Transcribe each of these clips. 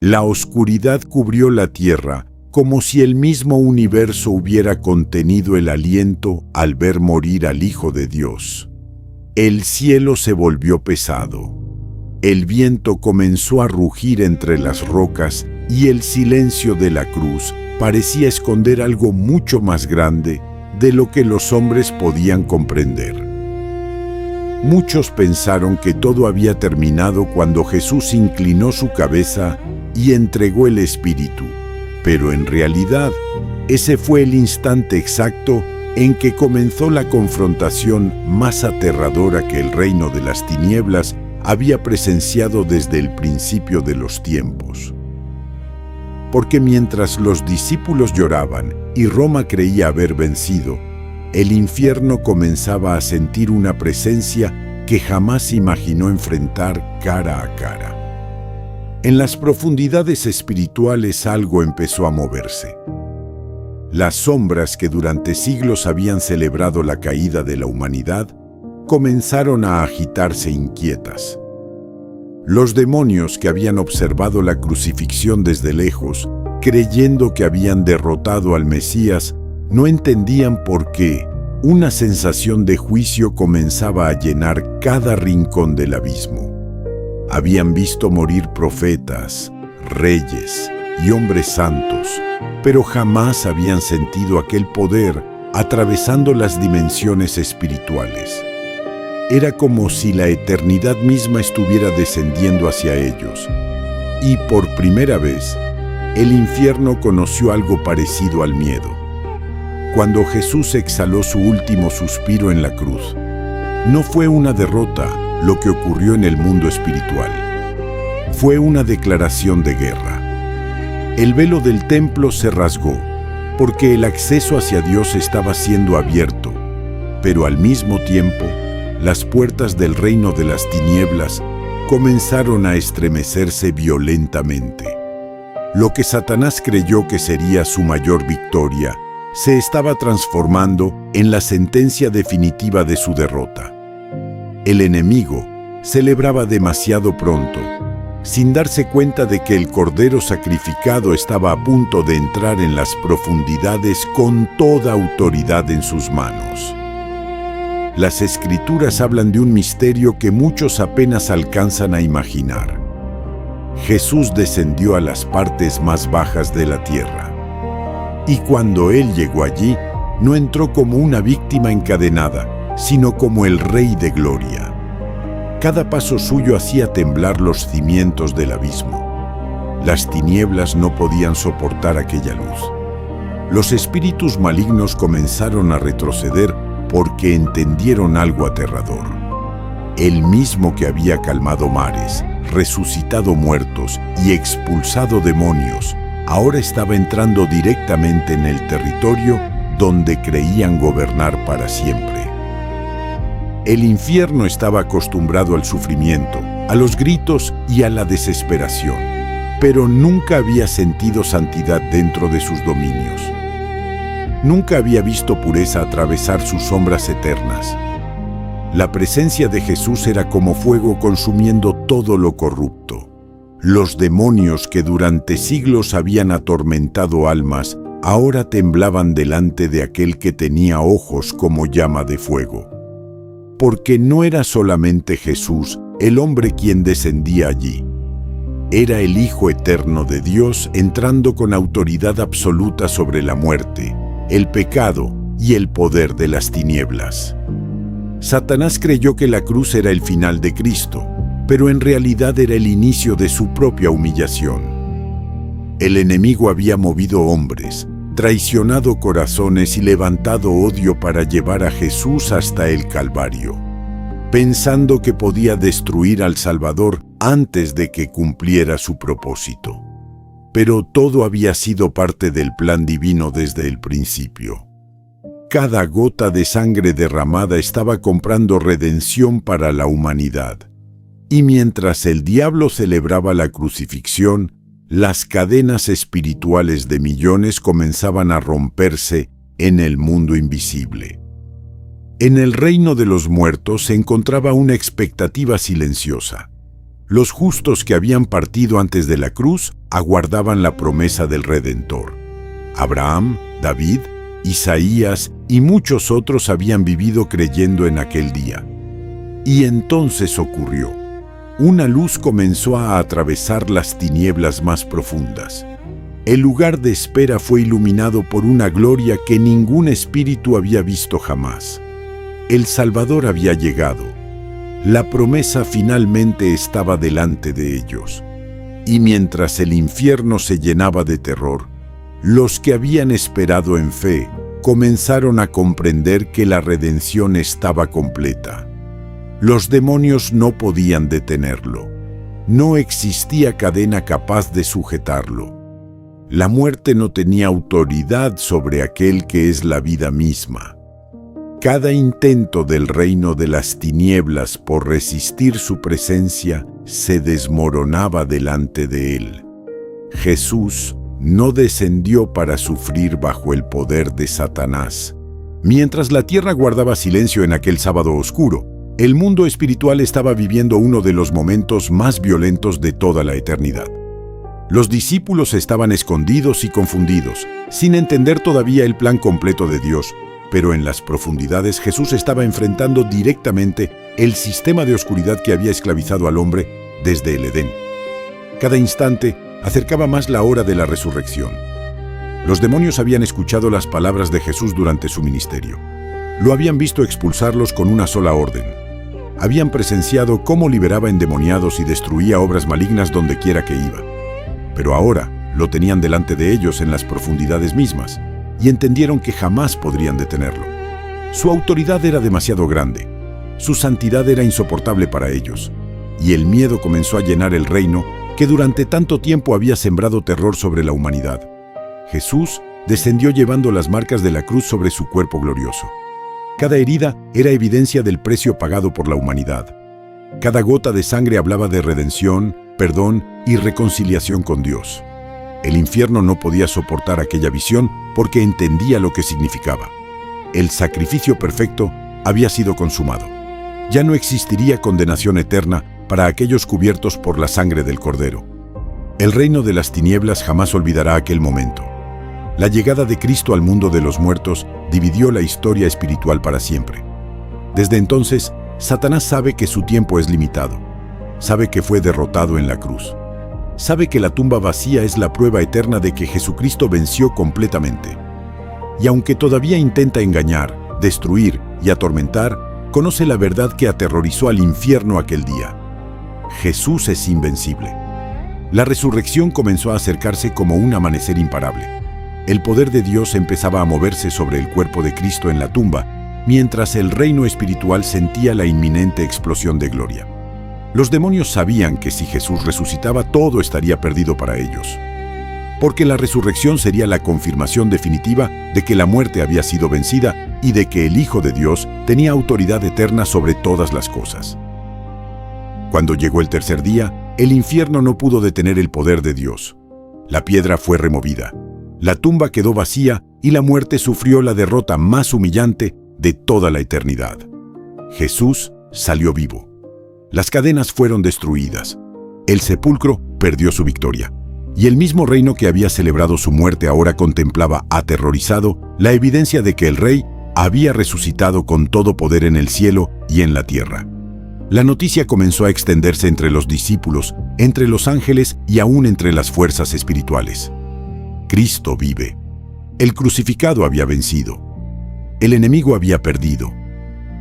La oscuridad cubrió la tierra, como si el mismo universo hubiera contenido el aliento al ver morir al Hijo de Dios. El cielo se volvió pesado. El viento comenzó a rugir entre las rocas y el silencio de la cruz parecía esconder algo mucho más grande de lo que los hombres podían comprender. Muchos pensaron que todo había terminado cuando Jesús inclinó su cabeza y entregó el Espíritu, pero en realidad ese fue el instante exacto en que comenzó la confrontación más aterradora que el reino de las tinieblas había presenciado desde el principio de los tiempos. Porque mientras los discípulos lloraban y Roma creía haber vencido, el infierno comenzaba a sentir una presencia que jamás imaginó enfrentar cara a cara. En las profundidades espirituales algo empezó a moverse. Las sombras que durante siglos habían celebrado la caída de la humanidad comenzaron a agitarse inquietas. Los demonios que habían observado la crucifixión desde lejos, creyendo que habían derrotado al Mesías, no entendían por qué una sensación de juicio comenzaba a llenar cada rincón del abismo. Habían visto morir profetas, reyes y hombres santos, pero jamás habían sentido aquel poder atravesando las dimensiones espirituales. Era como si la eternidad misma estuviera descendiendo hacia ellos. Y por primera vez, el infierno conoció algo parecido al miedo. Cuando Jesús exhaló su último suspiro en la cruz, no fue una derrota lo que ocurrió en el mundo espiritual. Fue una declaración de guerra. El velo del templo se rasgó, porque el acceso hacia Dios estaba siendo abierto, pero al mismo tiempo, las puertas del reino de las tinieblas comenzaron a estremecerse violentamente. Lo que Satanás creyó que sería su mayor victoria, se estaba transformando en la sentencia definitiva de su derrota. El enemigo celebraba demasiado pronto, sin darse cuenta de que el cordero sacrificado estaba a punto de entrar en las profundidades con toda autoridad en sus manos. Las Escrituras hablan de un misterio que muchos apenas alcanzan a imaginar. Jesús descendió a las partes más bajas de la tierra. Y cuando Él llegó allí, no entró como una víctima encadenada, sino como el Rey de Gloria. Cada paso suyo hacía temblar los cimientos del abismo. Las tinieblas no podían soportar aquella luz. Los espíritus malignos comenzaron a retroceder porque entendieron algo aterrador. El mismo que había calmado mares, resucitado muertos y expulsado demonios, ahora estaba entrando directamente en el territorio donde creían gobernar para siempre. El infierno estaba acostumbrado al sufrimiento, a los gritos y a la desesperación, pero nunca había sentido santidad dentro de sus dominios. Nunca había visto pureza atravesar sus sombras eternas. La presencia de Jesús era como fuego consumiendo todo lo corrupto. Los demonios que durante siglos habían atormentado almas, ahora temblaban delante de aquel que tenía ojos como llama de fuego. Porque no era solamente Jesús, el hombre quien descendía allí. Era el Hijo eterno de Dios entrando con autoridad absoluta sobre la muerte, el pecado y el poder de las tinieblas. Satanás creyó que la cruz era el final de Cristo, pero en realidad era el inicio de su propia humillación. El enemigo había movido hombres, traicionado corazones y levantado odio para llevar a Jesús hasta el Calvario, pensando que podía destruir al Salvador antes de que cumpliera su propósito. Pero todo había sido parte del plan divino desde el principio. Cada gota de sangre derramada estaba comprando redención para la humanidad. Y mientras el diablo celebraba la crucifixión, las cadenas espirituales de millones comenzaban a romperse en el mundo invisible. En el reino de los muertos se encontraba una expectativa silenciosa. Los justos que habían partido antes de la cruz aguardaban la promesa del Redentor. Abraham, David, Isaías y muchos otros habían vivido creyendo en aquel día. Y entonces ocurrió. Una luz comenzó a atravesar las tinieblas más profundas. El lugar de espera fue iluminado por una gloria que ningún espíritu había visto jamás. El Salvador había llegado. La promesa finalmente estaba delante de ellos. Y mientras el infierno se llenaba de terror, los que habían esperado en fe comenzaron a comprender que la redención estaba completa. Los demonios no podían detenerlo. No existía cadena capaz de sujetarlo. La muerte no tenía autoridad sobre aquel que es la vida misma. Cada intento del reino de las tinieblas por resistir su presencia se desmoronaba delante de él. Jesús no descendió para sufrir bajo el poder de Satanás. Mientras la tierra guardaba silencio en aquel sábado oscuro, el mundo espiritual estaba viviendo uno de los momentos más violentos de toda la eternidad. Los discípulos estaban escondidos y confundidos, sin entender todavía el plan completo de Dios, pero en las profundidades Jesús estaba enfrentando directamente el sistema de oscuridad que había esclavizado al hombre desde el Edén. Cada instante acercaba más la hora de la resurrección. Los demonios habían escuchado las palabras de Jesús durante su ministerio. Lo habían visto expulsarlos con una sola orden. Habían presenciado cómo liberaba endemoniados y destruía obras malignas donde quiera que iba. Pero ahora lo tenían delante de ellos en las profundidades mismas, y entendieron que jamás podrían detenerlo. Su autoridad era demasiado grande, su santidad era insoportable para ellos, y el miedo comenzó a llenar el reino que durante tanto tiempo había sembrado terror sobre la humanidad. Jesús descendió llevando las marcas de la cruz sobre su cuerpo glorioso. Cada herida era evidencia del precio pagado por la humanidad. Cada gota de sangre hablaba de redención, perdón y reconciliación con Dios. El infierno no podía soportar aquella visión porque entendía lo que significaba. El sacrificio perfecto había sido consumado. Ya no existiría condenación eterna para aquellos cubiertos por la sangre del Cordero. El reino de las tinieblas jamás olvidará aquel momento. La llegada de Cristo al mundo de los muertos dividió la historia espiritual para siempre. Desde entonces, Satanás sabe que su tiempo es limitado. Sabe que fue derrotado en la cruz. Sabe que la tumba vacía es la prueba eterna de que Jesucristo venció completamente. Y aunque todavía intenta engañar, destruir y atormentar, conoce la verdad que aterrorizó al infierno aquel día. Jesús es invencible. La resurrección comenzó a acercarse como un amanecer imparable. El poder de Dios empezaba a moverse sobre el cuerpo de Cristo en la tumba, mientras el reino espiritual sentía la inminente explosión de gloria. Los demonios sabían que si Jesús resucitaba, todo estaría perdido para ellos. Porque la resurrección sería la confirmación definitiva de que la muerte había sido vencida y de que el Hijo de Dios tenía autoridad eterna sobre todas las cosas. Cuando llegó el tercer día, el infierno no pudo detener el poder de Dios. La piedra fue removida, la tumba quedó vacía y la muerte sufrió la derrota más humillante de toda la eternidad. Jesús salió vivo. Las cadenas fueron destruidas. El sepulcro perdió su victoria. Y el mismo reino que había celebrado su muerte ahora contemplaba, aterrorizado, la evidencia de que el Rey había resucitado con todo poder en el cielo y en la tierra. La noticia comenzó a extenderse entre los discípulos, entre los ángeles y aún entre las fuerzas espirituales. Cristo vive. El crucificado había vencido. El enemigo había perdido.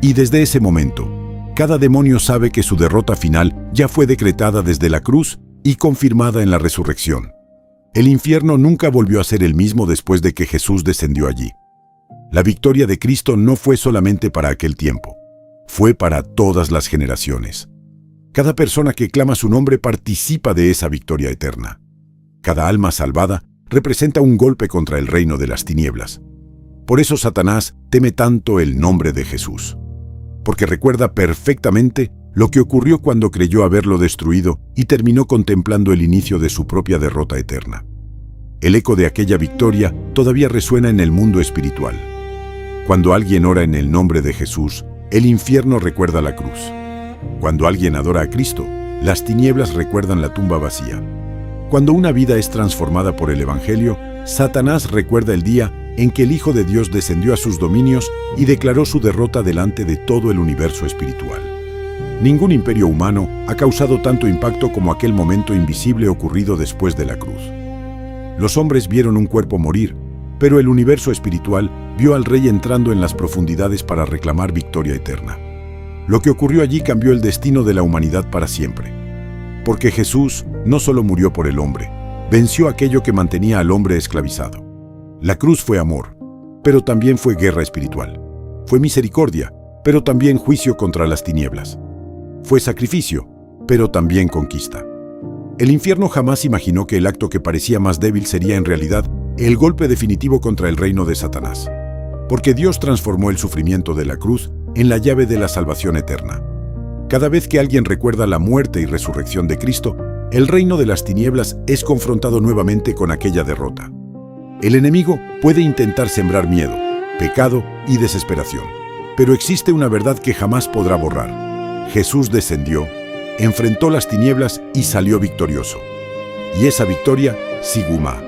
Y desde ese momento, cada demonio sabe que su derrota final ya fue decretada desde la cruz y confirmada en la resurrección. El infierno nunca volvió a ser el mismo después de que Jesús descendió allí. La victoria de Cristo no fue solamente para aquel tiempo, fue para todas las generaciones. Cada persona que clama su nombre participa de esa victoria eterna. Cada alma salvada representa un golpe contra el reino de las tinieblas. Por eso Satanás teme tanto el nombre de Jesús, porque recuerda perfectamente lo que ocurrió cuando creyó haberlo destruido y terminó contemplando el inicio de su propia derrota eterna. El eco de aquella victoria todavía resuena en el mundo espiritual. Cuando alguien ora en el nombre de Jesús, el infierno recuerda la cruz. Cuando alguien adora a Cristo, las tinieblas recuerdan la tumba vacía. Cuando una vida es transformada por el Evangelio, Satanás recuerda el día en que el Hijo de Dios descendió a sus dominios y declaró su derrota delante de todo el universo espiritual. Ningún imperio humano ha causado tanto impacto como aquel momento invisible ocurrido después de la cruz. Los hombres vieron un cuerpo morir, pero el universo espiritual vio al Rey entrando en las profundidades para reclamar victoria eterna. Lo que ocurrió allí cambió el destino de la humanidad para siempre. Porque Jesús no solo murió por el hombre, venció aquello que mantenía al hombre esclavizado. La cruz fue amor, pero también fue guerra espiritual. Fue misericordia, pero también juicio contra las tinieblas. Fue sacrificio, pero también conquista. El infierno jamás imaginó que el acto que parecía más débil sería en realidad el golpe definitivo contra el reino de Satanás. Porque Dios transformó el sufrimiento de la cruz en la llave de la salvación eterna. Cada vez que alguien recuerda la muerte y resurrección de Cristo, el reino de las tinieblas es confrontado nuevamente con aquella derrota. El enemigo puede intentar sembrar miedo, pecado y desesperación, pero existe una verdad que jamás podrá borrar. Jesús descendió, enfrentó las tinieblas y salió victorioso. Y esa victoria, Siguma,